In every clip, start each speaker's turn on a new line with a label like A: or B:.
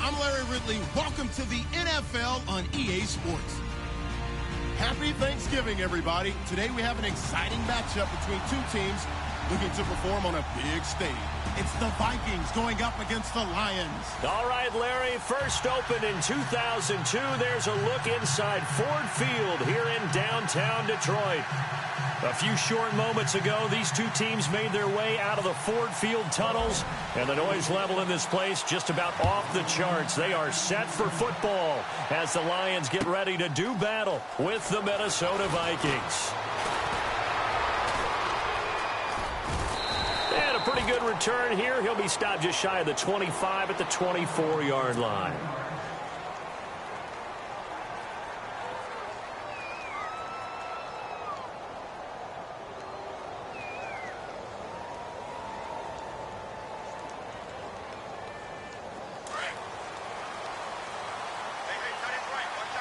A: I'm Larry Ridley. Welcome to the NFL on EA Sports. Happy Thanksgiving, everybody. Today we have an exciting matchup between two teams looking to perform on a big stage. It's the Vikings going up against the Lions.
B: All right, Larry, first opened in 2002. There's a look inside Ford Field here in downtown Detroit. A few short moments ago, these two teams made their way out of the Ford Field tunnels, and the noise level in this place just about off the charts. They are set for football as the Lions get ready to do battle with the Minnesota Vikings. And a pretty good return here. He'll be stopped just shy of the 25 at the 24-yard line.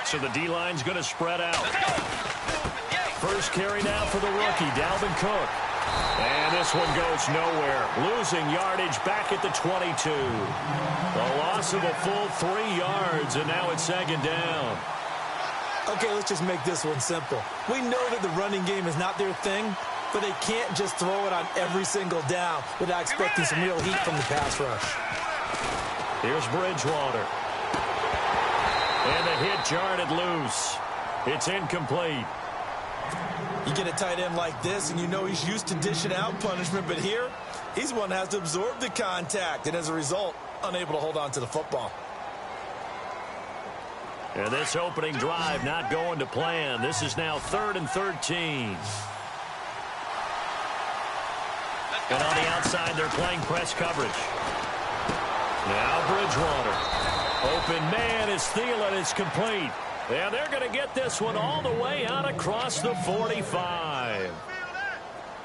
B: So the D-line's going to spread out. First carry now for the rookie, Dalvin Cook. And this one goes nowhere. Losing yardage back at the 22. A loss of a full 3 yards, and now it's second down.
C: Okay, let's just make this one simple. We know that the running game is not their thing, but they can't just throw it on every single down without expecting some real heat from the pass rush.
B: Here's Bridgewater. And the hit jarred loose. It's incomplete.
C: You get a tight end like this, and you know he's used to dishing out punishment, but here, he's one that has to absorb the contact, and as a result, unable to hold on to the football.
B: And this opening drive not going to plan. This is now 3rd and 13. And on the outside, they're playing press coverage. Now Bridgewater. Open man is Thielen. It's complete. And they're going to get this one all the way out across the 45.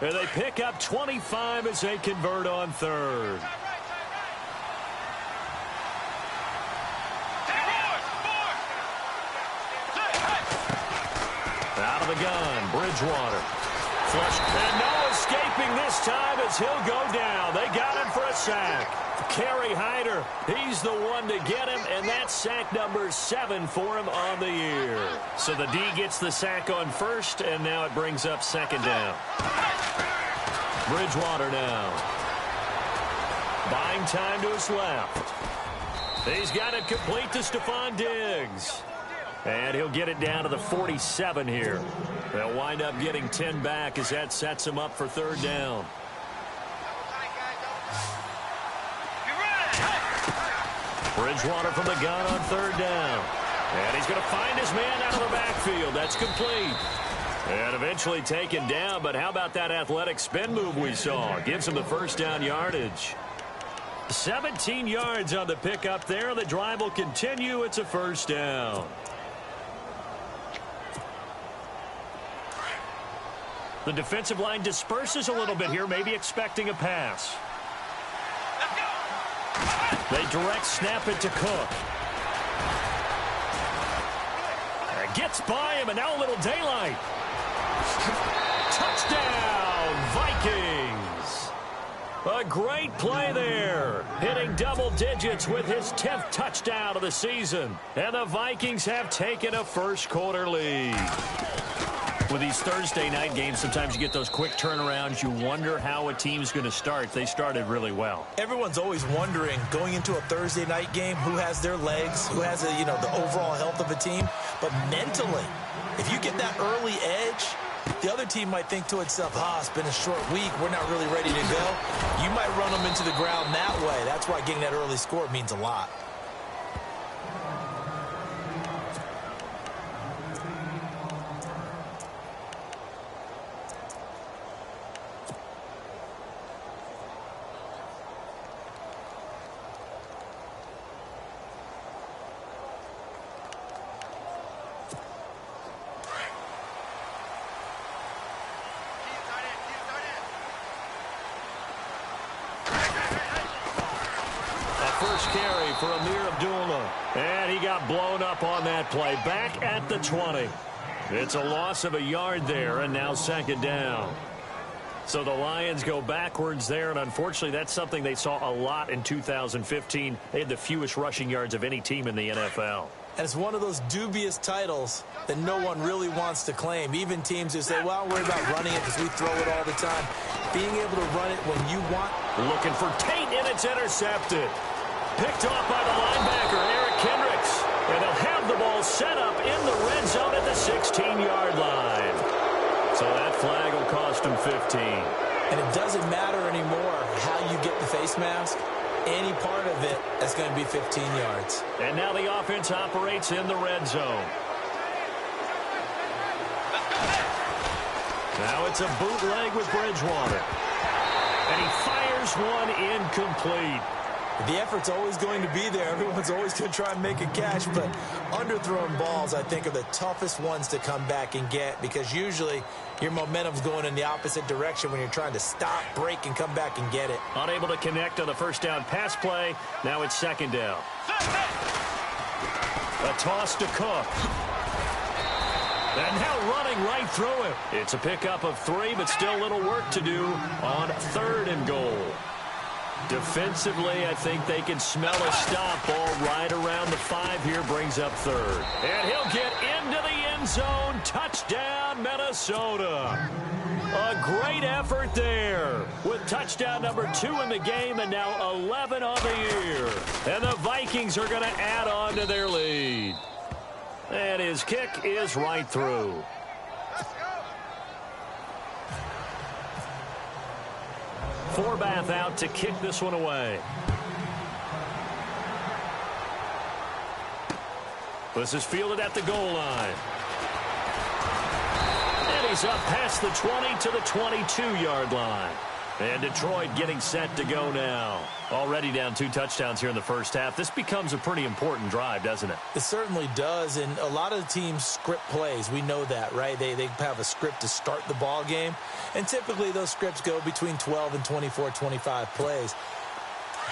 B: And they pick up 25 as they convert on 3rd. Out of the gun, Bridgewater. Flush, and no escaping this time as he'll go down. They got him for a sack. Kerry Hyder, he's the one to get him, and that's sack number 7 for him on the year. So the D gets the sack on first, and now it brings up second down. Bridgewater now. Buying time to his left. He's got it complete to Stephon Diggs. And he'll get it down to the 47 here. They'll wind up getting 10 back as that sets him up for 3rd down. Bridgewater from the gun on 3rd down. And he's going to find his man out of the backfield. That's complete. And eventually taken down, but how about that athletic spin move we saw? Gives him the first down yardage. 17 yards on the pickup there. The drive will continue. It's a first down. The defensive line disperses a little bit here, maybe expecting a pass. They direct snap it to Cook. Gets by him, and now a little daylight. Touchdown, Vikings. A great play there. Hitting double digits with his 10th touchdown of the season. And the Vikings have taken a first-quarter lead. With these Thursday night games, sometimes you get those quick turnarounds. You wonder how a team's going to start. They started really well.
C: Everyone's always wondering, going into a Thursday night game, who has their legs, who has the overall health of a team. But mentally, if you get that early edge, the other team might think to itself, it's been a short week. We're not really ready to go. You might run them into the ground that way. That's why getting that early score means a lot.
B: Carry for Amir Abdullah. And he got blown up on that play. Back at the 20. It's a loss of a yard there, and now second down. So the Lions go backwards there, and unfortunately that's something they saw a lot in 2015. They had the fewest rushing yards of any team in the NFL.
C: And it's one of those dubious titles that no one really wants to claim. Even teams who say, well, don't worry about running it because we throw it all the time. Being able to run it when you want.
B: Looking for Tate, and it's intercepted. Picked off by the linebacker, Eric Kendricks. And they'll have the ball set up in the red zone at the 16-yard line. So that flag will cost him 15.
C: And it doesn't matter anymore how you get the face mask. Any part of it is going to be 15 yards.
B: And now the offense operates in the red zone. Now it's a bootleg with Bridgewater. And he fires one incomplete.
C: The effort's always going to be there. Everyone's always going to try and make a catch, but underthrown balls, I think, are the toughest ones to come back and get because usually your momentum's going in the opposite direction when you're trying to stop, break, and come back and get it.
B: Unable to connect on the first down pass play. Now it's second down. A toss to Cook. And now running right through it. It's a pickup of 3, but still a little work to do on 3rd and goal. Defensively, I think they can smell a stop. Ball right around the 5 here, brings up 3rd. And he'll get into the end zone. Touchdown, Minnesota. A great effort there with touchdown number 2 in the game and now 11 on the year. And the Vikings are going to add on to their lead. And his kick is right through. Forbath out to kick this one away. This is fielded at the goal line. And he's up past the 20 to the 22-yard line. And Detroit getting set to go now. Already down 2 touchdowns here in the first half. This becomes a pretty important drive, doesn't it?
C: It certainly does, and a lot of the teams script plays. We know that, right? They have a script to start the ball game, and typically those scripts go between 12 and 24, 25 plays.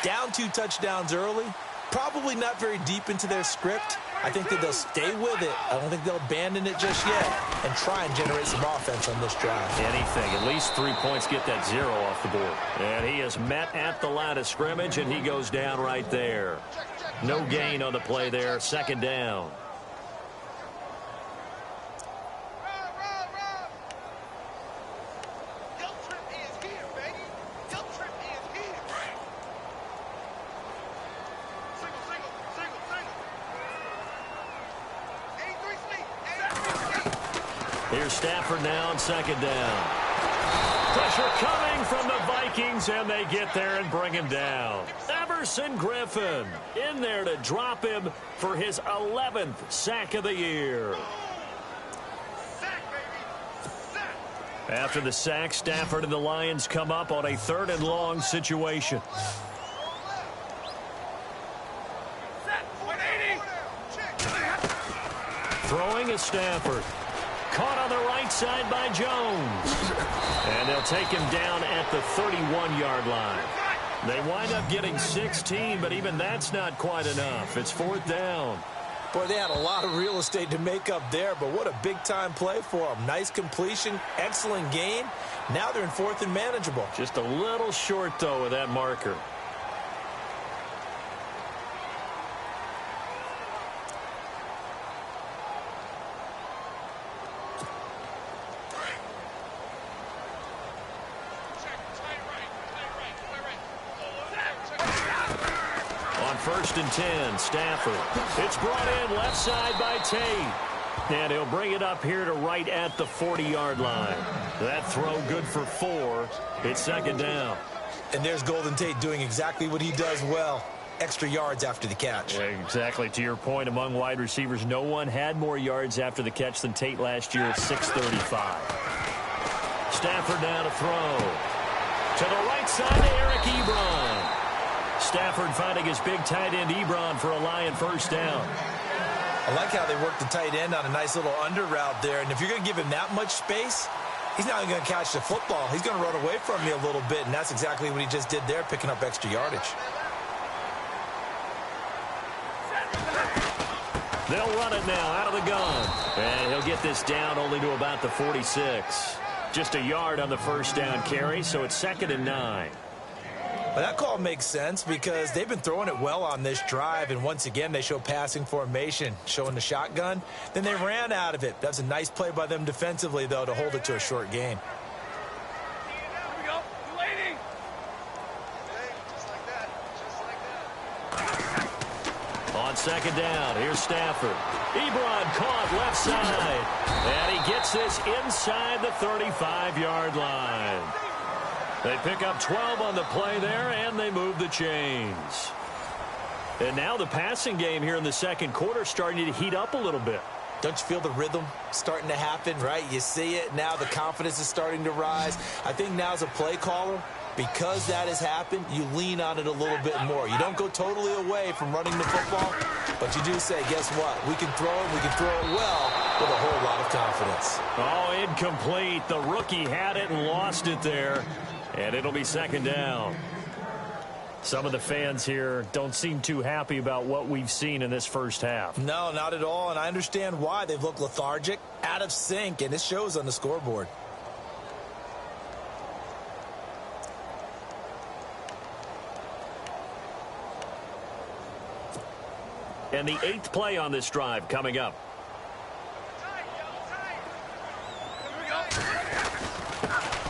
C: Down 2 touchdowns early, probably not very deep into their script. I think that they'll stay with it. I don't think they'll abandon it just yet and try and generate some offense on this drive.
B: Anything. At least 3 points, get that 0 off the board. And he is met at the line of scrimmage, and he goes down right there. No gain on the play there. Second down. Here's Stafford now on second down. Pressure coming from the Vikings, and they get there and bring him down. Everson Griffin in there to drop him for his 11th sack of the year. After the sack, Stafford and the Lions come up on a 3rd and long situation. Throwing is Stafford. Caught on the right side by Jones. And they'll take him down at the 31-yard line. They wind up getting 16, but even that's not quite enough. It's 4th down.
C: Boy, they had a lot of real estate to make up there, but what a big-time play for them. Nice completion, excellent gain. Now they're in 4th and manageable.
B: Just a little short, though, with that marker. First and 10, Stafford. It's brought in left side by Tate. And he'll bring it up here to right at the 40-yard line. That throw good for 4. It's second down.
C: And there's Golden Tate doing exactly what he does well. Extra yards after the catch.
B: Exactly. To your point, among wide receivers, no one had more yards after the catch than Tate last year at 635. Stafford now to throw. To the right side to Eric Ebron. Stafford finding his big tight end Ebron for a Lion first down.
C: I like how they work the tight end on a nice little under route there. And if you're going to give him that much space, he's not going to catch the football. He's going to run away from you a little bit, and that's exactly what he just did there, picking up extra yardage. They'll run it now out of the gun. And he'll get this down only to about the 46.
B: Just a yard on the first down carry, so it's 2nd and 9.
C: Well, that call makes sense because they've been throwing it well on this drive, and once again they show passing formation, showing the shotgun. Then they ran out of it. That's a nice play by them defensively, though, to hold it to a short gain.
D: Here we go. Waiting. Just like that.
B: On 2nd down, here's Stafford. Ebron caught left side, and he gets this inside the 35-yard line. They pick up 12 on the play there, and they move the chains. And now the passing game here in the second quarter starting to heat up a little bit.
C: Don't you feel the rhythm starting to happen, right? You see it. Now the confidence is starting to rise. I think now as a play caller, because that has happened, you lean on it a little bit more. You don't go totally away from running the football, but you do say, guess what? We can throw it. We can throw it well with a whole lot of confidence.
B: Oh, incomplete. The rookie had it and lost it there. And it'll be 2nd down. Some of the fans here don't seem too happy about what we've seen in this first half.
C: No, not at all, and I understand why. They've looked lethargic, out of sync, and it shows on the scoreboard.
B: And the 8th play on this drive coming up.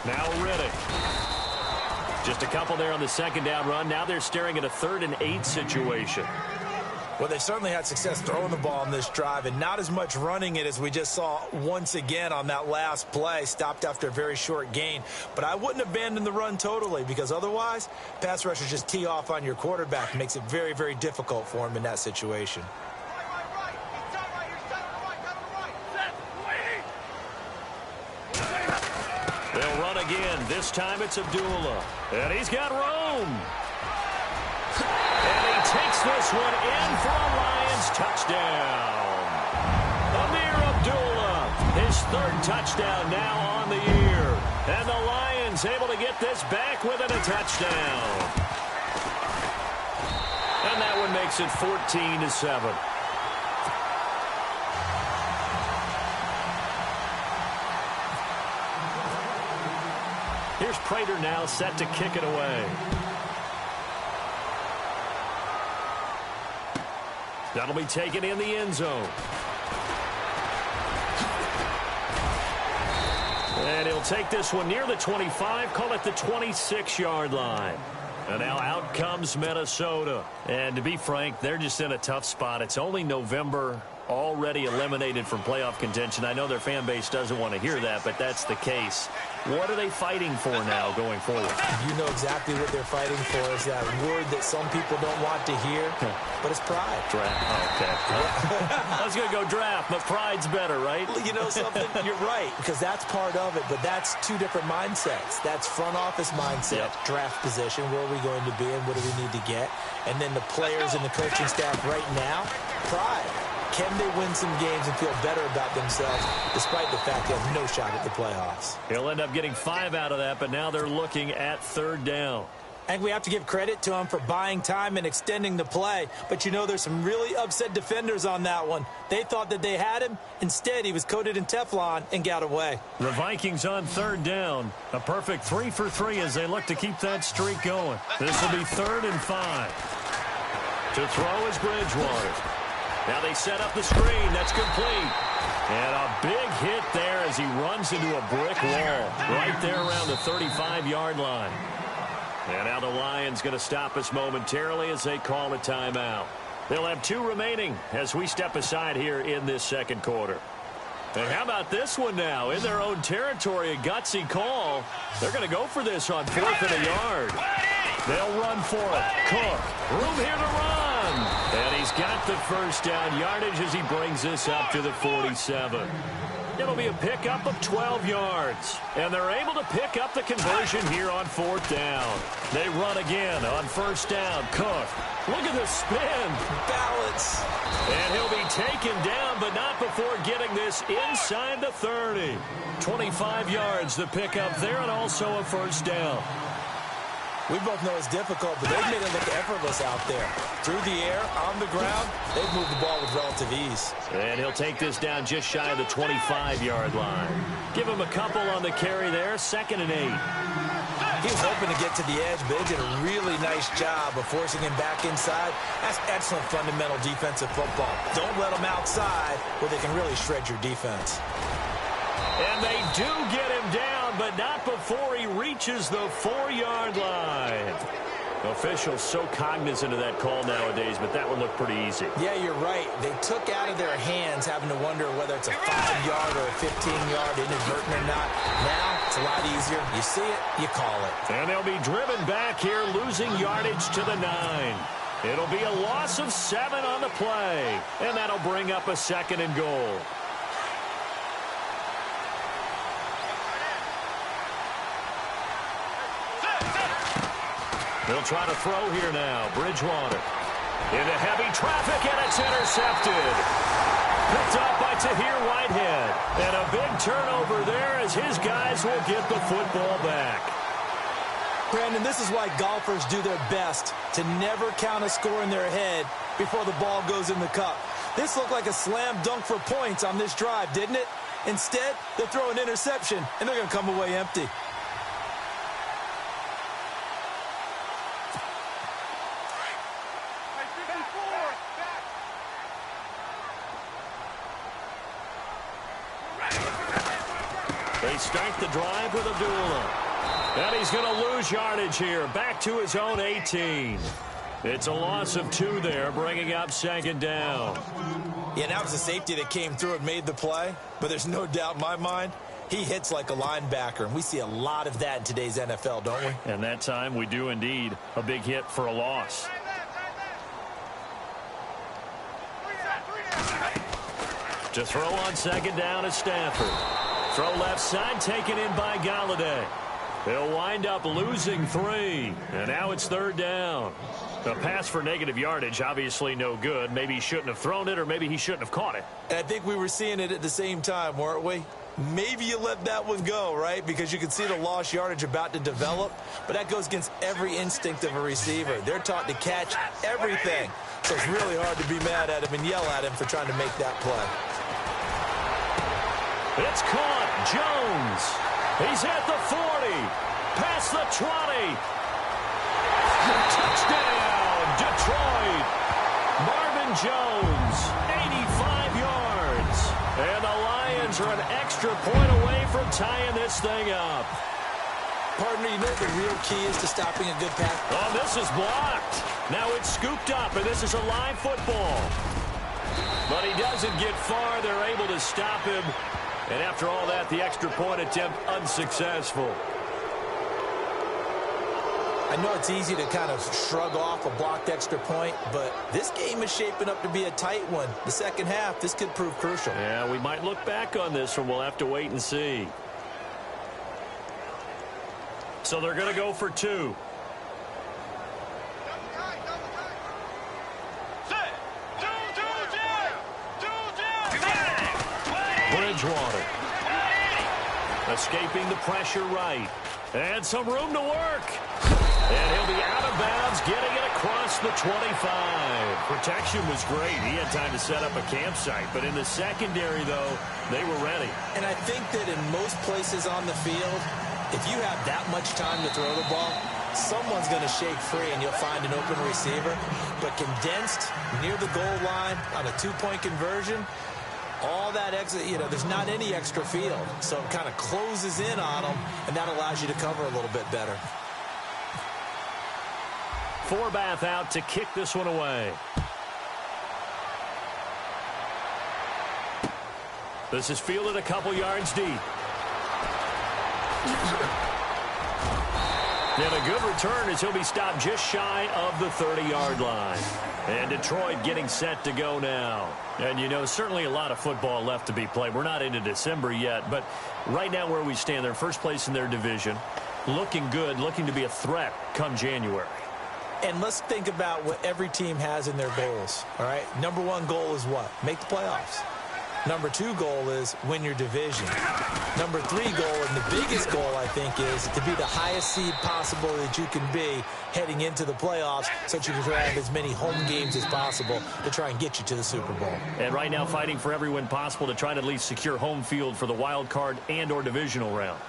B: Now Riddick. Just a couple there on the 2nd down run. Now they're staring at a 3rd and 8 situation.
C: Well, they've certainly had success throwing the ball on this drive and not as much running it as we just saw once again on that last play. Stopped after a very short gain. But I wouldn't abandon the run totally because otherwise, pass rushers just tee off on your quarterback. It makes it very, very difficult for him in that situation.
B: They'll run again. This time it's Abdullah. And he's got room. And he takes this one in for a Lions touchdown. Amir Abdullah, his 3rd touchdown now on the year. And the Lions able to get this back within a touchdown. And that one makes it 14-7. Here's Prater now set to kick it away. That'll be taken in the end zone. And he'll take this one near the 25, call it the 26-yard line. And now out comes Minnesota. And to be frank, they're just in a tough spot. It's only November, already eliminated from playoff contention. I know their fan base doesn't want to hear that, but that's the case. What are they fighting for now going forward?
C: You know exactly what they're fighting for. Is that word that some people don't want to hear, but it's pride.
B: Draft. Oh, okay. I was going to go draft, but pride's better, right?
C: You know something? You're right, because that's part of it, but that's two different mindsets. That's front office mindset, draft position, where are we going to be and what do we need to get? And then the players and the coaching staff right now, pride. Can they win some games and feel better about themselves despite the fact they have no shot at the playoffs?
B: He'll end up getting 5 out of that, but now they're looking at 3rd down.
C: And we have to give credit to him for buying time and extending the play. But you know there's some really upset defenders on that one. They thought that they had him. Instead, he was coated in Teflon and got away.
B: The Vikings on 3rd down. A perfect 3 for 3 as they look to keep that streak going. This will be 3rd and 5. To throw is Bridgewater. Now they set up the screen. That's complete. And a big hit there as he runs into a brick wall right there around the 35-yard line. And now the Lions going to stop us momentarily as they call a timeout. They'll have 2 remaining as we step aside here in this second quarter. And how about this one now? In their own territory, a gutsy call. They're going to go for this on 4th and a yard. They'll run for it. Cook, room here to run. And he's got the first down yardage as he brings this up to the 47. It'll be a pickup of 12 yards. And they're able to pick up the conversion here on 4th down. They run again on 1st down. Cook, look at the spin.
C: Balance.
B: And he'll be taken down, but not before getting this inside the 30. 25 yards the pickup there, and also a 1st down.
C: We both know it's difficult, but they've made it look effortless out there. Through the air, on the ground, they've moved the ball with relative ease.
B: And he'll take this down just shy of the 25-yard line. Give him a couple on the carry there, 2nd and 8.
C: He was hoping to get to the edge, but they did a really nice job of forcing him back inside. That's excellent fundamental defensive football. Don't let them outside where they can really shred your defense.
B: And they do get him down, but not before he reaches the 4-yard line. Officials so cognizant of that call nowadays, but that one looked pretty easy.
C: Yeah, you're right. They took out of their hands having to wonder whether it's a 5-yard or a 15-yard inadvertent or not. Now, it's a lot easier. You see it, you call it.
B: And they'll be driven back here, losing yardage to the 9. It'll be a loss of 7 on the play, and that'll bring up a 2nd and goal. They'll try to throw here now. Bridgewater into heavy traffic, and it's intercepted. Picked up by Tahir Whitehead. And a big turnover there as his guys will get the football back.
C: Brandon, this is why golfers do their best to never count a score in their head before the ball goes in the cup. This looked like a slam dunk for points on this drive, didn't it? Instead, they'll throw an interception, and they're going to come away empty.
B: They start the drive with Abdullah. And he's going to lose yardage here. Back to his own 18. It's a loss of 2 there, bringing up 2nd down.
C: Yeah, that was a safety that came through and made the play. But there's no doubt in my mind, he hits like a linebacker. And we see a lot of that in today's NFL, don't we?
B: And that time we do indeed. A big hit for a loss. To throw on 2nd down is Stafford. Throw left side, taken in by Galladay. They'll wind up losing 3. And now it's 3rd down. A pass for negative yardage, obviously no good. Maybe he shouldn't have thrown it, or maybe he shouldn't have caught it.
C: And I think we were seeing it at the same time, weren't we? Maybe you let that one go, right? Because you can see the lost yardage about to develop. But that goes against every instinct of a receiver. They're taught to catch everything. So it's really hard to be mad at him and yell at him for trying to make that play.
B: It's caught. Jones. He's at the 40. Past the 20. Touchdown, Detroit. Marvin Jones, 85 yards. And the Lions are an extra point away from tying this thing up.
C: Partner, you know what the real key is to stopping a good pass?
B: Oh, this is blocked. Now it's scooped up, and this is a live football. But he doesn't get far. They're able to stop him. And after all that, the extra point attempt unsuccessful.
C: I know it's easy to kind of shrug off a blocked extra point, but this game is shaping up to be a tight one. The second half, this could prove crucial.
B: Yeah, we might look back on this one. We'll have to wait and see. So they're going to go for 2. Bridgewater. Escaping the pressure right. And some room to work. And he'll be out of bounds, getting it across the 25. Protection was great. He had time to set up a campsite. But in the secondary, though, they were ready.
C: And I think that in most places on the field, if you have that much time to throw the ball, someone's going to shake free and you'll find an open receiver. But condensed near the goal line on a 2-point conversion, all that exit, there's not any extra field. So it kind of closes in on them, and that allows you to cover a little bit better.
B: Forbath out to kick this one away. This is fielded a couple yards deep. And a good return as he'll be stopped just shy of the 30-yard line. And Detroit getting set to go now. And, certainly a lot of football left to be played. We're not into December yet, but right now where we stand, they're first place in their division. Looking good, looking to be a threat come January.
C: And let's think about what every team has in their goals, all right? Number 1 goal is what? Make the playoffs. Number 2 goal is win your division. Number 3 goal, and the biggest goal, I think, is to be the highest seed possible that you can be heading into the playoffs so that you can have as many home games as possible to try and get you to the Super Bowl.
B: And right now fighting for every win possible to try to at least secure home field for the wild card and or divisional round.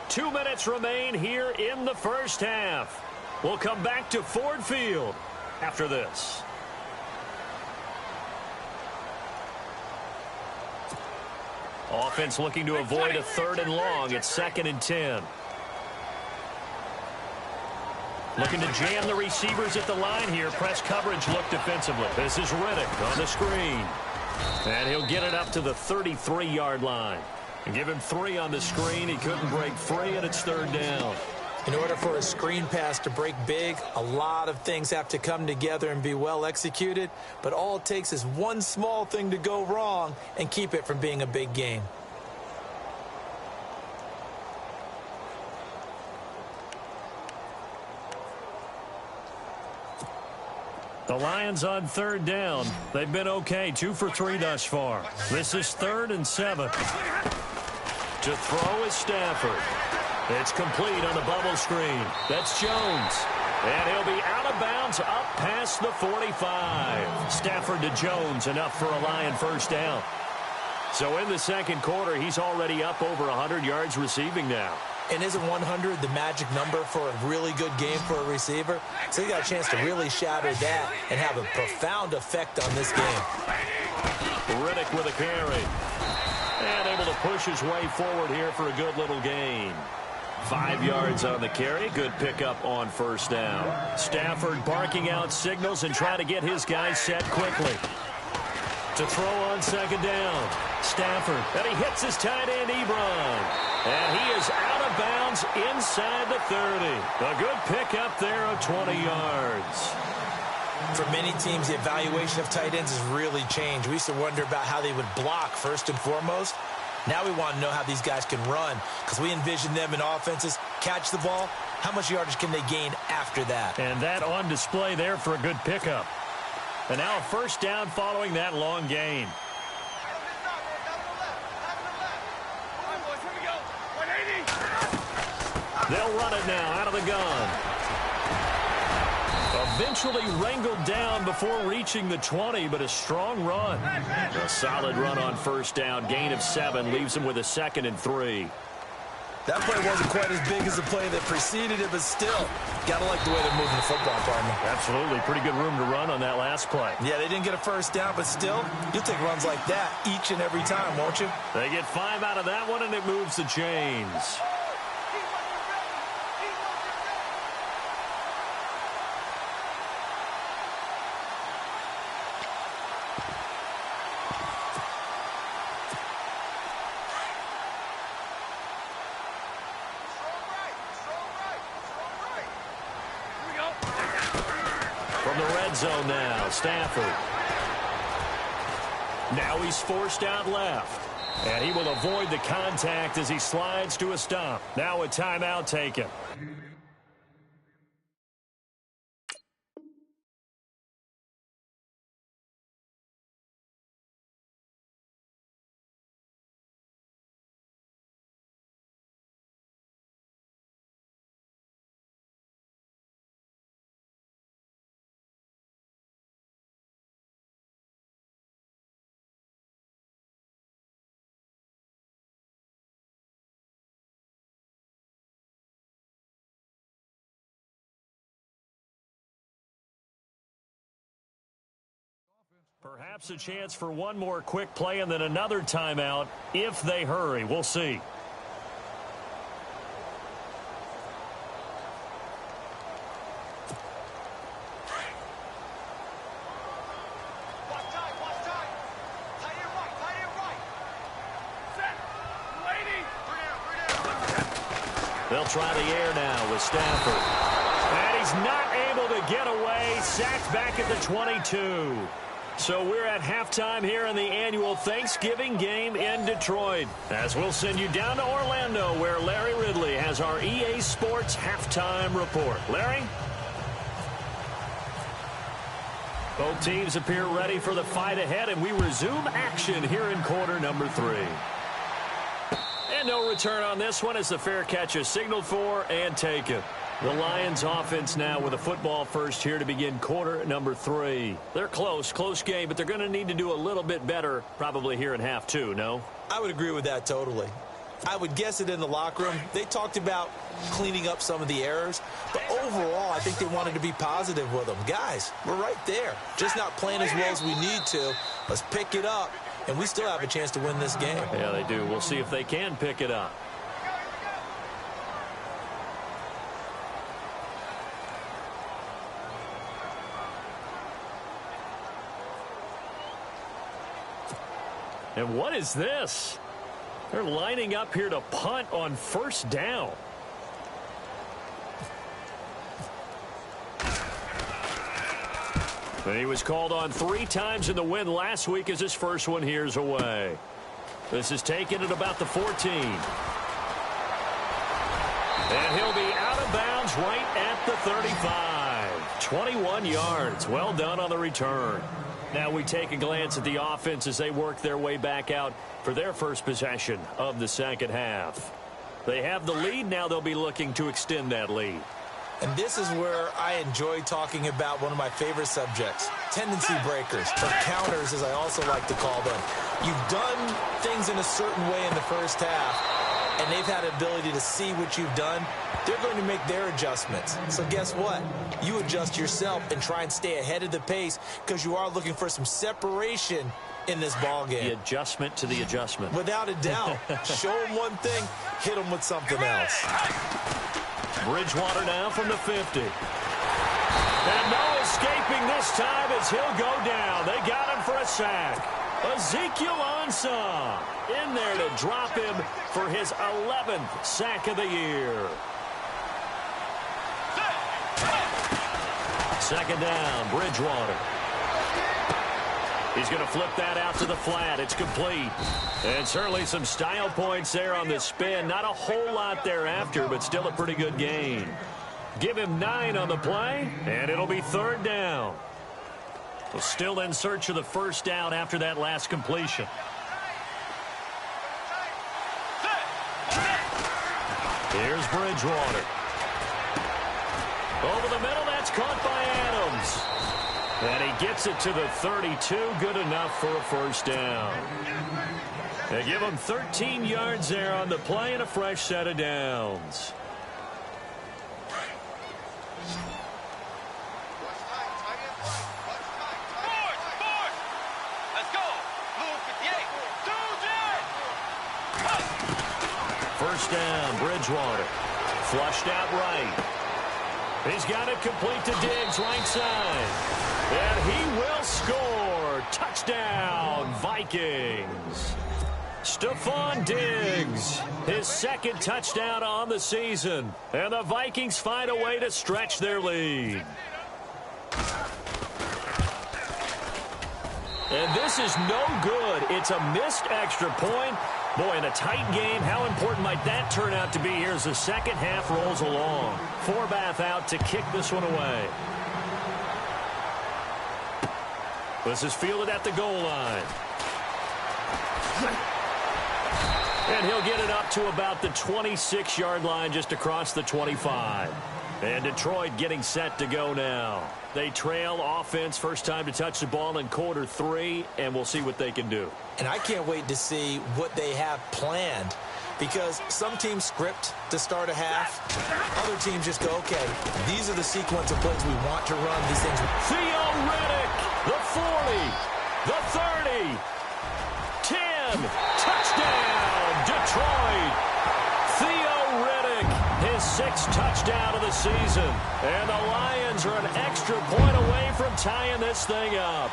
B: 2 minutes remain here in the first half. We'll come back to Ford Field after this. Offense looking to avoid a 3rd and long. It's 2nd and 10. Looking to jam the receivers at the line here. Press coverage look defensively. This is Riddick on the screen. And he'll get it up to the 33-yard line. And give him 3 on the screen. He couldn't break free, and it's 3rd down.
C: In order for a screen pass to break big, a lot of things have to come together and be well executed. But all it takes is one small thing to go wrong and keep it from being a big game.
B: The Lions on 3rd down. They've been okay, 2 for 3 thus far. This is 3rd and 7. To throw is Stafford. It's complete on the bubble screen. That's Jones. And he'll be out of bounds up past the 45. Stafford to Jones, enough for a Lion first down. So in the 2nd quarter, he's already up over 100 yards receiving now.
C: And isn't 100 the magic number for a really good game for a receiver? So he got a chance to really shatter that and have a profound effect on this game.
B: Riddick with a carry. And able to push his way forward here for a good little gain. 5 yards on the carry. Good pickup on first down. Stafford barking out signals and trying to get his guys set quickly. To throw on 2nd down. Stafford. And he hits his tight end, Ebron. And he is out of bounds inside the 30. A good pickup there of 20 yards.
C: For many teams, the evaluation of tight ends has really changed. We used to wonder about how they would block first and foremost. Now we want to know how these guys can run because we envision them in offenses, catch the ball, how much yardage can they gain after that?
B: And that on display there for a good pickup. And now a first down following that long gain. They'll run it now out of the gun. Eventually wrangled down before reaching the 20, but a strong run. A solid run on first down. Gain of 7 leaves him with a 2nd and 3.
C: That play wasn't quite as big as the play that preceded it, but still, gotta like the way they're moving the football, partner.
B: Absolutely. Pretty good room to run on that last play.
C: Yeah, they didn't get a first down, but still, you'll take runs like that each and every time, won't you?
B: They get 5 out of that one, and it moves the chains. Zone now, Stafford. Now he's forced out left. And he will avoid the contact as he slides to a stop. Now a timeout taken. Perhaps a chance for one more quick play and then another timeout if they hurry. We'll see. They'll try the air now with Stafford. And he's not able to get away. Sacked back at the 22. So we're at halftime here in the annual Thanksgiving game in Detroit. As we'll send you down to Orlando where Larry Ridley has our EA Sports halftime report. Larry? Both teams appear ready for the fight ahead, and we resume action here in quarter number 3. And no return on this one as the fair catch is signaled for and taken. The Lions offense now with a football first here to begin quarter number 3. They're close game, but they're going to need to do a little bit better probably here in half 2, no?
C: I would agree with that totally. I would guess it in the locker room. They talked about cleaning up some of the errors, but overall I think they wanted to be positive with them. Guys, we're right there. Just not playing as well as we need to. Let's pick it up, and we still have a chance to win this game.
B: Yeah, they do. We'll see if they can pick it up. And what is this? They're lining up here to punt on first down. And he was called on 3 times in the win last week as his first one here's away. This is taken at about the 14. And he'll be out of bounds right at the 35. 21 yards. Well done on the return. Now we take a glance at the offense as they work their way back out for their first possession of the second half. They have the lead. Now they'll be looking to extend that lead.
C: And this is where I enjoy talking about one of my favorite subjects, tendency breakers, or counters as I also like to call them. You've done things in a certain way in the first half, and they've had an ability to see what you've done. They're going to make their adjustments. So guess what? You adjust yourself and try and stay ahead of the pace because you are looking for some separation in this ball game.
B: The adjustment to the adjustment.
C: Without a doubt. Show them one thing, hit them with something else.
B: Bridgewater now from the 50. And no escaping this time as he'll go down. They got him for a sack. Ezekiel Ansah in there to drop him for his 11th sack of the year. Second down, Bridgewater. He's going to flip that out to the flat. It's complete. And certainly some style points there on the spin. Not a whole lot thereafter, but still a pretty good gain. Give him 9 on the play, and it'll be third down. Well, still in search of the first down after that last completion. Here's Bridgewater. Over the middle, that's caught by Adams. And he gets it to the 32, good enough for a first down. They give him 13 yards there on the play and a fresh set of downs. First down, Bridgewater. Flushed out right. He's got it complete to Diggs, right side. And he will score. Touchdown, Vikings. Stephon Diggs, his second touchdown on the season. And the Vikings find a way to stretch their lead. And this is no good. It's a missed extra point. Boy, in a tight game, how important might that turn out to be here as the second half rolls along? Forbath out to kick this one away. This is fielded at the goal line. And he'll get it up to about the 26-yard line just across the 25. And Detroit getting set to go now. They trail offense, first time to touch the ball in quarter 3, and we'll see what they can do.
C: And I can't wait to see what they have planned, because some teams script to start a half. Other teams just go, okay, these are the sequence of plays we want to run. These things.
B: Theo Riddick, the 40, the 30, 10, touchdown, Detroit. Theo Riddick, his 6th touchdown of the season. And the Lions are an extra point away from tying this thing up.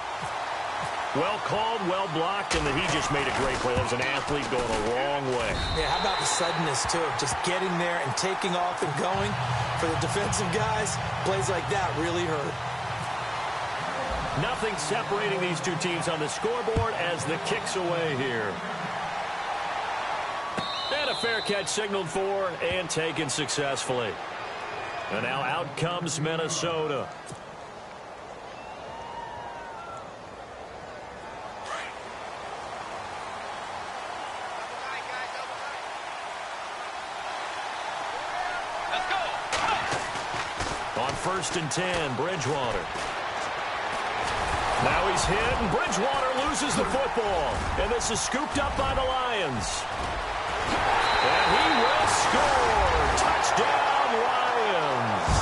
B: Well called, well blocked, and he just made a great play. That was an athlete going a long way.
C: Yeah, how about the suddenness, too, of just getting there and taking off and going? For the defensive guys, plays like that really hurt.
B: Nothing separating these two teams on the scoreboard as the kick's away here. And a fair catch signaled for and taken successfully. And now out comes Minnesota. first and 10, Bridgewater. Now he's hit, and Bridgewater loses the football. And this is scooped up by the Lions. And he will score. Touchdown, Lions.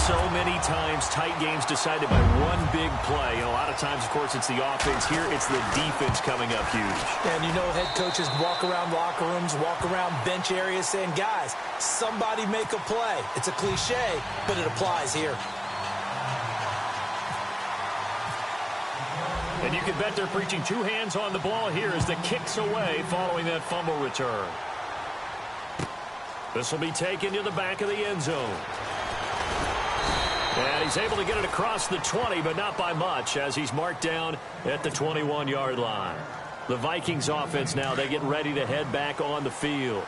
B: So many times, tight games decided by one big play. A lot of times, of course, it's the offense. Here, it's the defense coming up huge.
C: And you know head coaches walk around locker rooms, walk around bench areas saying, guys, somebody make a play. It's a cliche, but it applies here.
B: And you can bet they're preaching two hands on the ball here as the kick's away following that fumble return. This will be taken to the back of the end zone. And he's able to get it across the 20, but not by much, as he's marked down at the 21-yard line. The Vikings offense now, they get ready to head back on the field.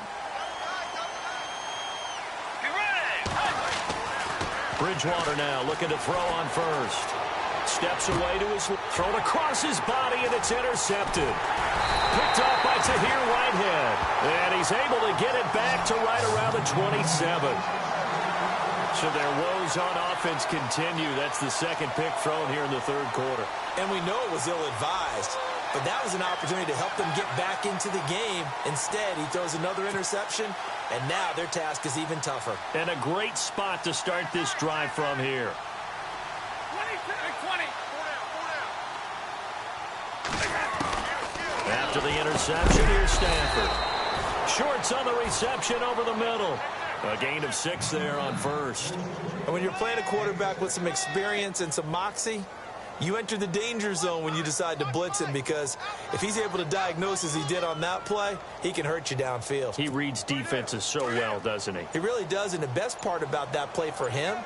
B: Bridgewater now looking to throw on first. Steps away to his thrown across his body, and it's intercepted. Picked off by Tahir Whitehead. And he's able to get it back to right around the 27. So their woes on offense continue. That's the second pick thrown here in the third quarter.
C: And we know it was ill-advised, but that was an opportunity to help them get back into the game. Instead, he throws another interception, and now their task is even tougher.
B: And a great spot to start this drive from here.
D: 20.
B: After the interception, here's Stanford. Shorts on the reception over the middle. A gain of 6 there on first.
C: And when you're playing a quarterback with some experience and some moxie, you enter the danger zone when you decide to blitz him, because if he's able to diagnose as he did on that play, he can hurt you downfield.
B: He reads defenses so well, doesn't he?
C: He really does, and the best part about that play for him,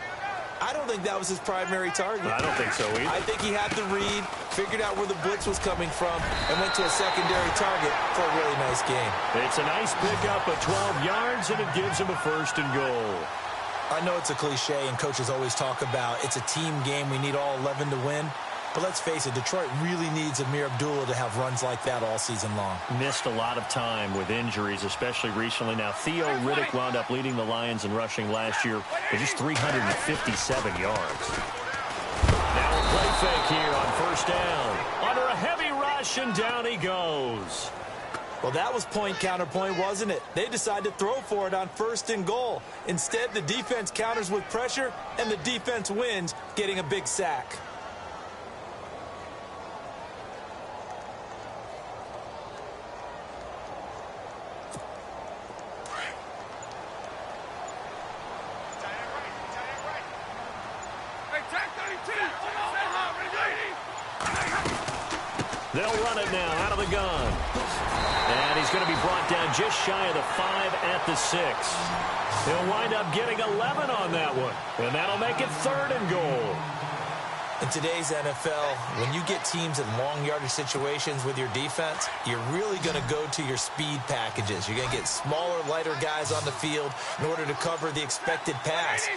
C: I don't think that was his primary target.
B: I don't think so either.
C: I think he had the read, figured out where the blitz was coming from, and went to a secondary target for a really nice game.
B: It's a nice pickup of 12 yards, and it gives him a first and goal.
C: I know it's a cliche, and coaches always talk about it's a team game. We need all 11 to win. But let's face it, Detroit really needs Amir Abdullah to have runs like that all season long.
B: Missed a lot of time with injuries, especially recently. Now, Theo Riddick wound up leading the Lions in rushing last year with just 357 yards. Now a play fake here on first down. Under a heavy rush, and down he goes.
C: Well, that was point counterpoint, wasn't it? They decided to throw for it on first and goal. Instead, the defense counters with pressure, and the defense wins, getting a big sack.
B: They'll run it now out of the gun. And he's going to be brought down just shy of the 5 at the 6. He'll wind up getting 11 on that one. And that'll make it third and goal.
C: In today's NFL, when you get teams in long yardage situations with your defense, you're really going to go to your speed packages. You're going to get smaller, lighter guys on the field in order to cover the expected pass.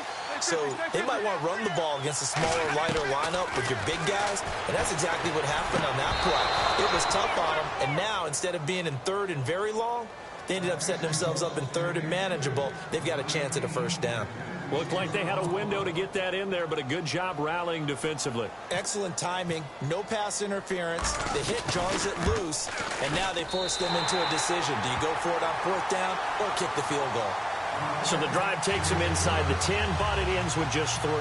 C: So they might want to run the ball against a smaller, lighter lineup with your big guys, and that's exactly what happened on that play. It was tough on them, and now instead of being in third and very long, they ended up setting themselves up in third and manageable. They've got a chance at a first down.
B: Looked like they had a window to get that in there, but a good job rallying defensively.
C: Excellent timing, no pass interference. The hit jars it loose, and now they force them into a decision. Do you go for it on fourth down or kick the field goal?
B: So the drive takes them inside the 10, but it ends with just 3.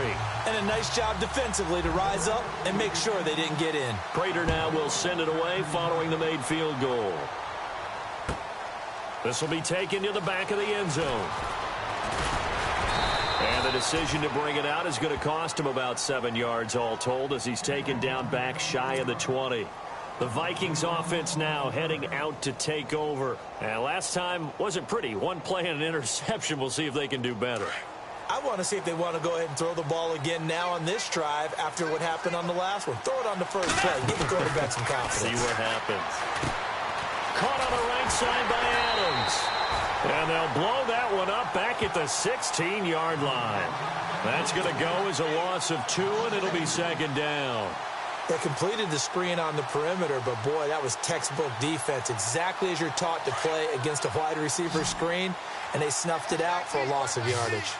C: And a nice job defensively to rise up and make sure they didn't get in.
B: Prater now will send it away following the made field goal. This will be taken to the back of the end zone. And the decision to bring it out is going to cost him about 7 yards all told, as he's taken down back shy of the 20. The Vikings offense now heading out to take over. And last time wasn't pretty. One play and an interception. We'll see if they can do better.
C: I want to see if they want to go ahead and throw the ball again now on this drive after what happened on the last one. Throw it on the first play. Give the quarterback some confidence.
B: See what happens. Caught on the right side by Adams. And they'll blow that one up back at the 16-yard line. That's going to go as a loss of 2, and it'll be second down.
C: They completed the screen on the perimeter, but boy, that was textbook defense, exactly as you're taught to play against a wide receiver screen, and they snuffed it out for a loss of yardage.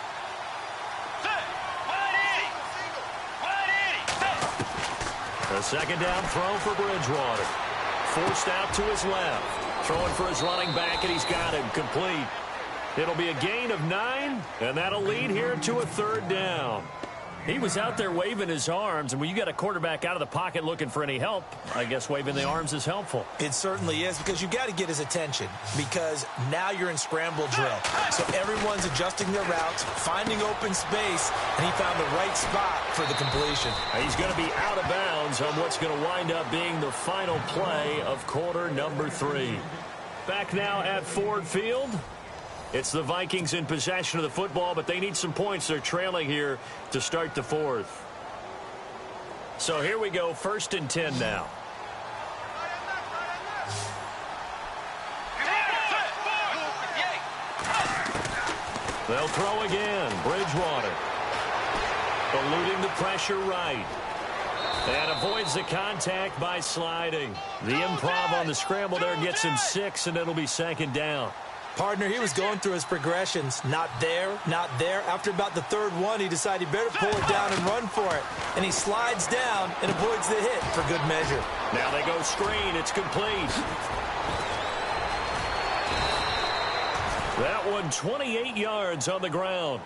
B: A second down throw for Bridgewater. Forced out to his left. Throwing for his running back, and he's got him complete. It'll be a gain of 9, and that'll lead here to a third down. He was out there waving his arms, and when you got a quarterback out of the pocket looking for any help, I guess waving the arms is helpful.
C: It certainly is, because you got to get his attention, because now you're in scramble drill. So everyone's adjusting their routes, finding open space, and he found the right spot for the completion.
B: He's going to be out of bounds on what's going to wind up being the final play of quarter number 3. Back now at Ford Field. It's the Vikings in possession of the football, but they need some points. They're trailing here to start the fourth. So here we go, 1st and 10 now. They'll throw again. Bridgewater eluding the pressure right. And avoids the contact by sliding. The improv on the scramble there gets him 6, and it'll be 2nd down.
C: Partner, he was going through his progressions. Not there, not there. After about the 3rd one, he decided he better pull it down and run for it. And he slides down and avoids the hit for good measure.
B: Now they go screen. It's complete. That one 28 yards on the ground.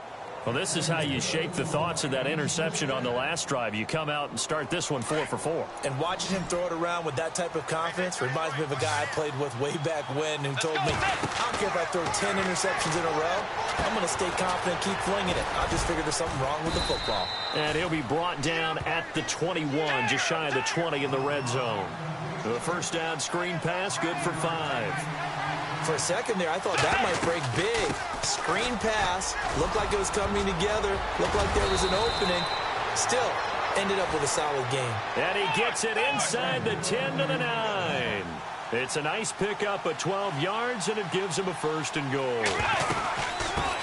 B: Well, this is how you shape the thoughts of that interception on the last drive. You come out and start this one 4 for 4.
C: And watching him throw it around with that type of confidence reminds me of a guy I played with way back when who told me, I don't care if I throw 10 interceptions in a row. I'm going to stay confident, keep flinging it. I just figured there's something wrong with the football.
B: And he'll be brought down at the 21, just shy of the 20 in the red zone. The first down screen pass, good for 5.
C: For a second there, I thought that might break big. Screen pass, looked like it was coming together, looked like there was an opening. Still, ended up with a solid game.
B: And he gets it inside the 10 to the 9. It's a nice pickup of 12 yards, and it gives him a 1st and goal.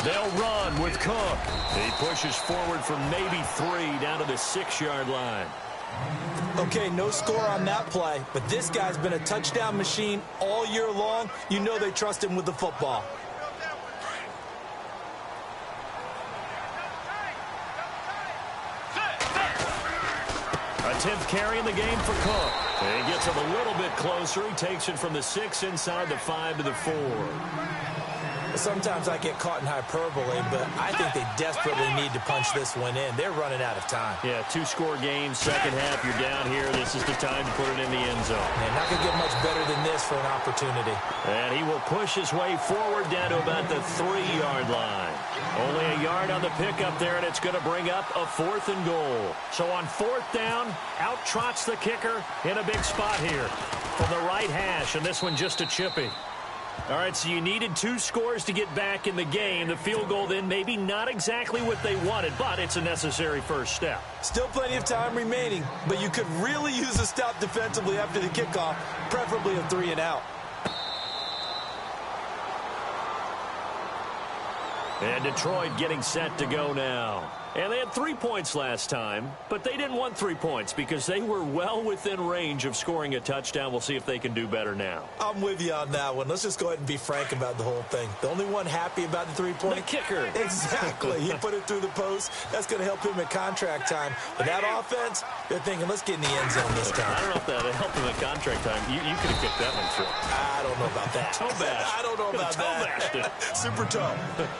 B: They'll run with Cook. He pushes forward for maybe 3 down to the 6-yard line.
C: Okay, no score on that play, but this guy's been a touchdown machine all year long. You know they trust him with the football.
B: A 10th carry in the game for Cook. He gets him a little bit closer. He takes it from the 6 inside the 5 to the 4.
C: Sometimes I get caught in hyperbole, but I think they desperately need to punch this one in. They're running out of time.
B: Yeah, 2-score game, second half, you're down here. This is the time to put it in the end zone.
C: Man, not going to get much better than this for an opportunity.
B: And he will push his way forward down to about the 3-yard line. Only a yard on the pickup there, and it's going to bring up a 4th and goal. So on 4th down, out trots the kicker in a big spot here from the right hash, and this one just a chippy. All right, so you needed 2 scores to get back in the game. The field goal then maybe not exactly what they wanted, but it's a necessary first step.
C: Still plenty of time remaining, but you could really use a stop defensively after the kickoff, preferably a 3-and-out.
B: And Detroit getting set to go now. And they had 3 points last time, but they didn't want 3 points because they were well within range of scoring a touchdown. We'll see if they can do better now.
C: I'm with you on that one. Let's just go ahead and be frank about the whole thing. The only one happy about the 3-point?
B: The kicker.
C: Exactly. He put it through the post. That's going to help him at contract time. But that offense, they're thinking, let's get in the end zone this time.
B: I don't know if that helped him at contract time. You could have kicked that one through.
C: I don't know about that.
B: Toe bash.
C: I don't know about that. Super toe.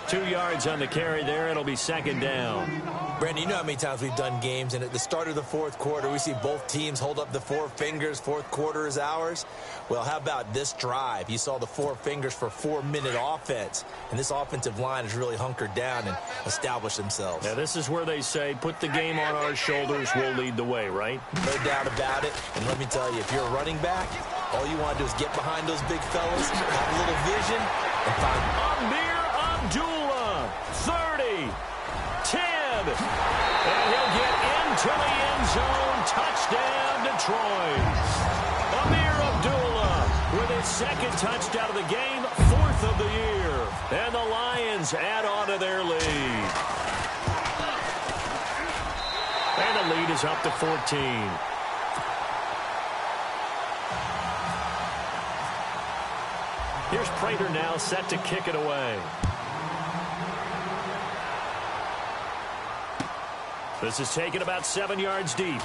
B: 2 yards on the carry there. It'll be 2nd down.
C: Brandon, you know how many times we've done games, and at the start of the 4th quarter, we see both teams hold up the 4 fingers, 4th quarter is ours. Well, how about this drive? You saw the 4 fingers for 4-minute offense, and this offensive line has really hunkered down and established themselves.
B: Now, this is where they say, put the game on our shoulders, we'll lead the way, right?
C: No doubt about it, and let me tell you, if you're a running back, all you want to do is get behind those big fellas, have a little vision, and find
B: Amir Abdullah, 30. 10, and he'll get into the end zone. Touchdown, Detroit. Amir Abdullah with his 2nd touchdown of the game, 4th of the year. And the Lions add on to their lead. And the lead is up to 14. Here's Prater now set to kick it away. This is taken about 7 yards deep.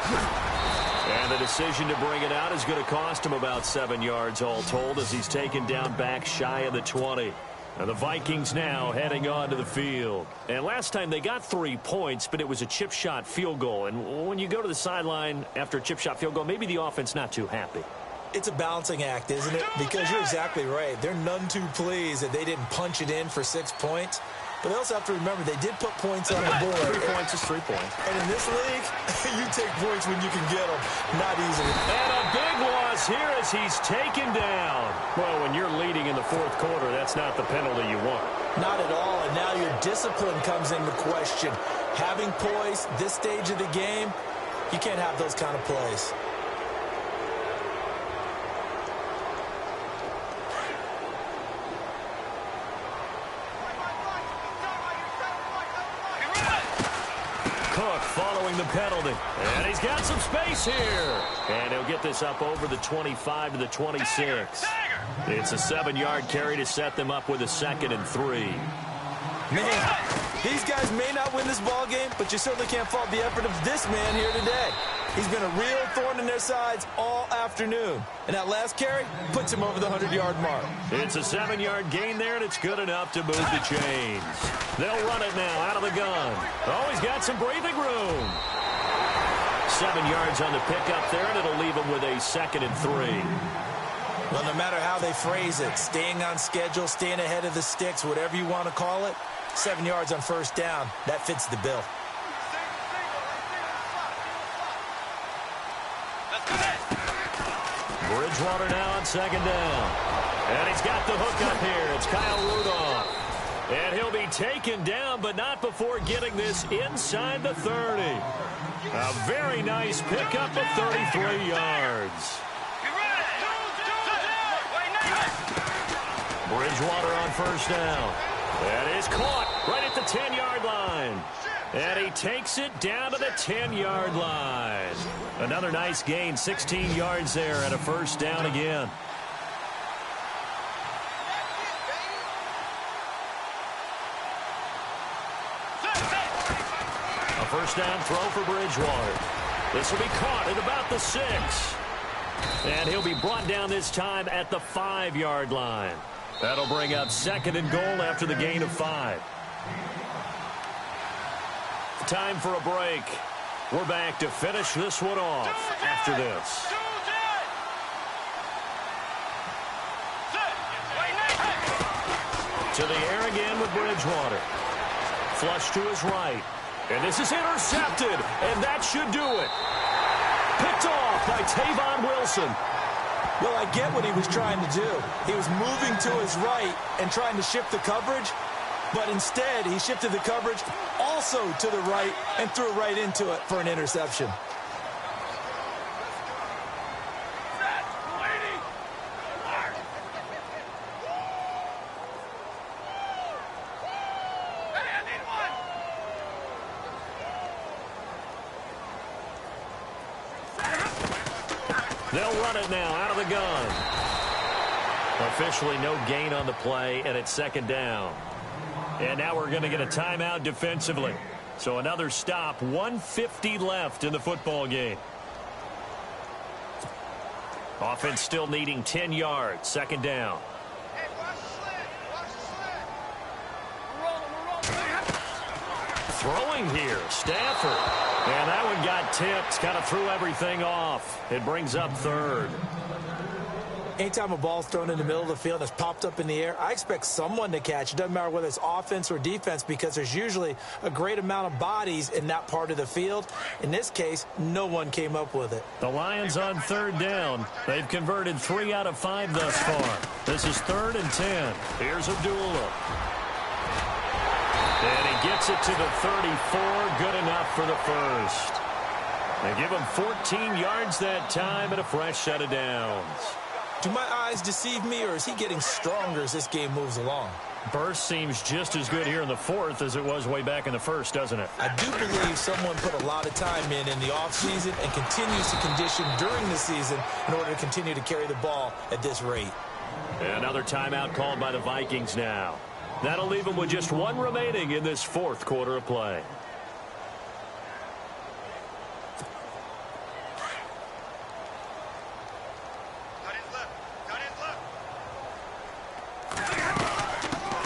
B: And the decision to bring it out is going to cost him about 7 yards all told as he's taken down back shy of the 20. And the Vikings now heading on to the field. And last time they got 3 points, but it was a chip shot field goal. And when you go to the sideline after a chip shot field goal, maybe the offense not too happy.
C: It's a balancing act, isn't it? Because you're exactly right. They're none too pleased that they didn't punch it in for 6 points. But they also have to remember they did put points on the board.
B: 3 points is 3 points.
C: And in this league, you take points when you can get them, not easily.
B: And a big loss here as he's taken down. Well, when you're leading in the fourth quarter, that's not the penalty you want.
C: Not at all, and now your discipline comes into question. Having poise this stage of the game, you can't have those kind of plays.
B: Following the penalty. And he's got some space here. And he'll get this up over the 25 to the 26. It's a 7-yard carry to set them up with a 2nd and 3.
C: Man, these guys may not win this ball game, but you certainly can't fault the effort of this man here today. He's been a real thorn in their sides all afternoon. And that last carry puts him over the 100-yard mark.
B: It's a 7-yard gain there, and it's good enough to move the chains. They'll run it now out of the gun. Oh, he's got some breathing room. 7 yards on the pickup there, and it'll leave him with a 2nd and 3.
C: Well, no matter how they phrase it, staying on schedule, staying ahead of the sticks, whatever you want to call it, 7 yards on first down, that fits the bill.
B: Bridgewater now on 2nd down. And he's got the hook up here. It's Kyle Rudolph. And he'll be taken down, but not before getting this inside the 30. A very nice pickup of 33 yards. Bridgewater on first down. That is caught right at the 10-yard line. And he takes it down to the 10-yard line. Another nice gain, 16 yards there and a first down again. A first down throw for Bridgewater. This will be caught at about the 6. And he'll be brought down this time at the 5-yard line. That'll bring up 2nd and goal after the gain of 5. Time for a break. We're back to finish this one off after this. To the air again with Bridgewater. Flush to his right. And this is intercepted, and that should do it. Picked off by Tavon Wilson.
C: Well, I get what he was trying to do. He was moving to his right and trying to shift the coverage, but instead he shifted the coverage also to the right and threw right into it for an interception.
B: They'll run it now out of the gun. Officially no gain on the play, and it's 2nd down. And now we're going to get a timeout defensively. So another stop, 1:50 left in the football game. Offense still needing 10 yards, 2nd down.
D: Hey, watch the slant. Watch the slant. We're rolling.
B: Throwing here, Stafford. And that one got tipped, kind of threw everything off. It brings up 3rd.
C: Anytime a ball's thrown in the middle of the field that's popped up in the air, I expect someone to catch. It doesn't matter whether it's offense or defense because there's usually a great amount of bodies in that part of the field. In this case, no one came up with it.
B: The Lions on 3rd down. They've converted 3 out of 5 thus far. This is 3rd and 10. Here's Abdullah. And he gets it to the 34. Good enough for the first. They give him 14 yards that time and a fresh set of downs.
C: Do my eyes deceive me, or is he getting stronger as this game moves along?
B: Burst seems just as good here in the 4th as it was way back in the 1st, doesn't it?
C: I do believe someone put a lot of time in the offseason and continues to condition during the season in order to continue to carry the ball at this rate.
B: Another timeout called by the Vikings now. That'll leave them with just 1 remaining in this 4th quarter of play.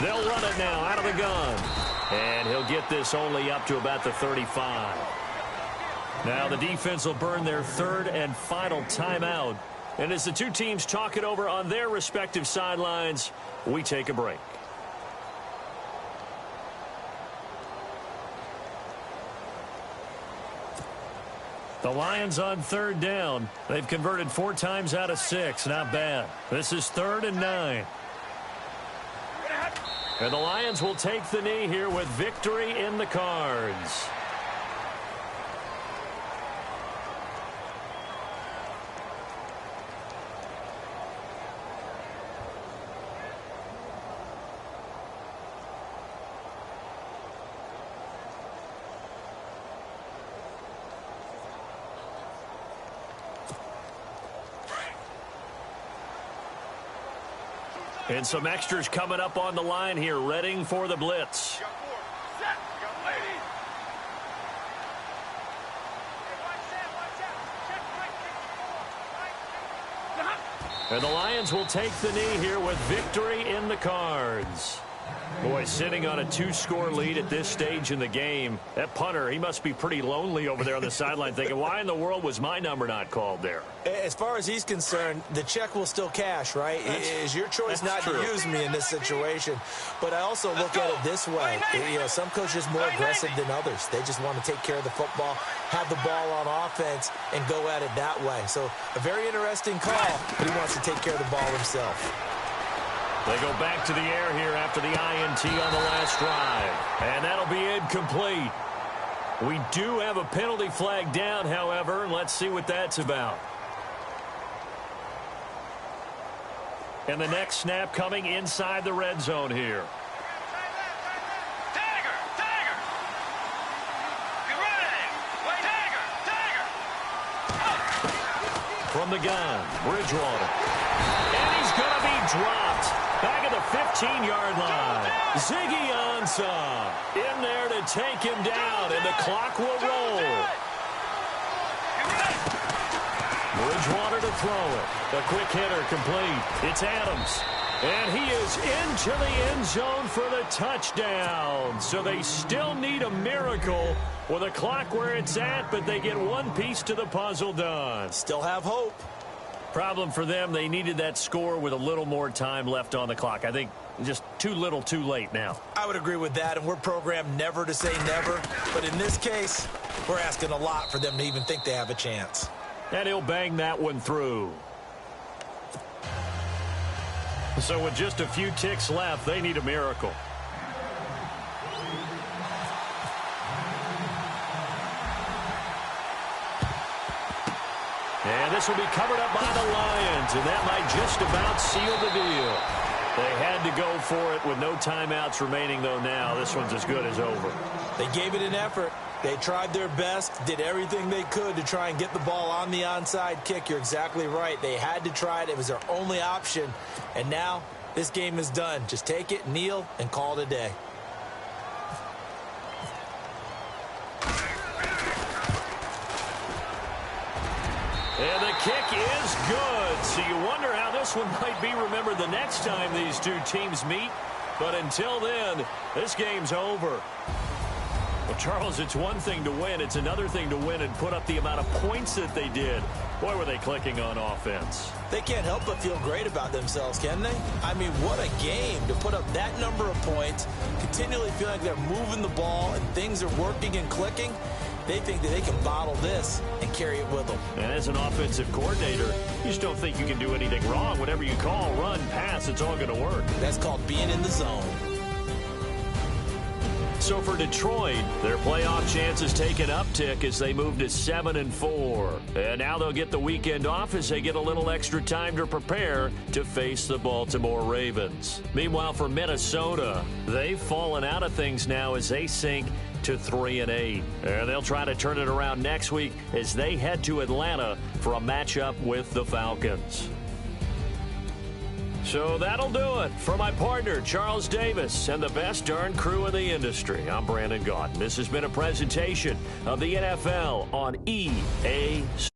B: They'll run it now out of the gun. And he'll get this only up to about the 35. Now the defense will burn their third and final timeout. And as the two teams talk it over on their respective sidelines, we take a break. The Lions on third down. They've converted 4 times out of 6. Not bad. This is 3rd and 9. And the Lions will take the knee here with victory in the cards. And some extras coming up on the line here, readying for the blitz. And the Lions will take the knee here with victory in the cards. Boy, sitting on a 2-score lead at this stage in the game, that punter, he must be pretty lonely over there on the sideline thinking, why in the world was my number not called there?
C: As far as he's concerned, the check will still cash, right? It is your choice not to use me in this situation. But I also look at it this way. You know, some coaches are more aggressive than others. They just want to take care of the football, have the ball on offense, and go at it that way. So a very interesting call, but he wants to take care of the ball himself.
B: They go back to the air here after the INT on the last drive. And that'll be incomplete. We do have a penalty flag down, however, and let's see what that's about. And the next snap coming inside the red zone here. From the gun, Bridgewater. And he's going to be dropped. Back at the 15-yard line. Ziggy Ansah in there to take him down, and the clock will roll. Bridgewater to throw it. The quick hitter complete. It's Adams. And he is into the end zone for the touchdown. So they still need a miracle with a clock where it's at, but they get one piece to the puzzle done.
C: Still have hope.
B: Problem for them, they needed that score with a little more time left on the clock. I think just too little, too late now.
C: I would agree with that, and we're programmed never to say never. But in this case, we're asking a lot for them to even think they have a chance.
B: And he'll bang that one through. So with just a few ticks left, they need a miracle. And this will be covered up by the Lions, and that might just about seal the deal. They had to go for it with no timeouts remaining, though now this one's as good as over.
C: They gave it an effort. They tried their best, did everything they could to try and get the ball on the onside kick. You're exactly right. They had to try it. It was their only option. And now this game is done. Just take it, kneel, and call it a day.
B: And the kick is good. So you wonder how this one might be remembered the next time these two teams meet. But until then, this game's over. Well, Charles, it's one thing to win. It's another thing to win and put up the amount of points that they did. Boy, were they clicking on offense.
C: They can't help but feel great about themselves, can they? I mean, what a game to put up that number of points, continually feeling like they're moving the ball and things are working and clicking. They think that they can bottle this and carry it with them.
B: And as an offensive coordinator, you just don't think you can do anything wrong. Whatever you call, run, pass, it's all going to work.
C: That's called being in the zone.
B: So for Detroit, their playoff chances take an uptick as they move to 7-4. And now they'll get the weekend off as they get a little extra time to prepare to face the Baltimore Ravens. Meanwhile, for Minnesota, they've fallen out of things now as they sink to 3-8. And they'll try to turn it around next week as they head to Atlanta for a matchup with the Falcons. So that'll do it. For my partner, Charles Davis, and the best darn crew in the industry, I'm Brandon Gaudin. This has been a presentation of the NFL on EA Sports.